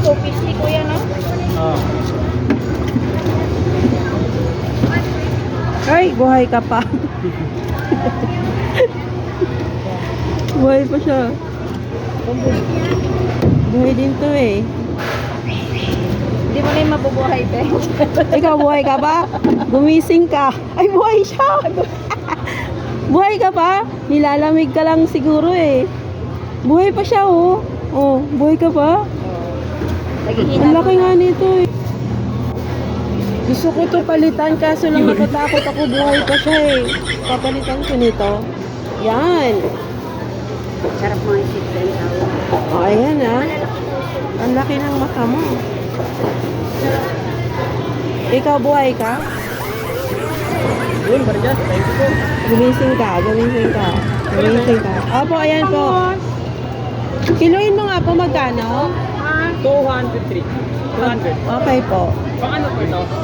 250 kuya, no? Oo. Ay, buhay ka pa. Buhay pa siya. Buhay din to eh. Hindi mo na yung mabubuhay, te. Ikaw, buhay ka pa? Gumising ka. Ay, buhay siya. Buhay ka pa? Nilalamig ka lang siguro eh. Buhay pa siya oh. Oh, buhay ka pa? Naghihina Ang laki nga nito eh. Gusto ko to palitan kaso lang natatakot ako, buhay pa siya eh. Papalitan ko nito. Yan. Sarap mga isip sa ilaw. Oh, ayan ah. Ang laki ng mata mo. Ikaw, buhay ka? Yun, Barja. Thank you po. Gumising ka, gumising ka. Gumising ka. Opo, ayan po. Kiluin mo nga po magkano? 203. 200. Okay po. Pang ano po ito?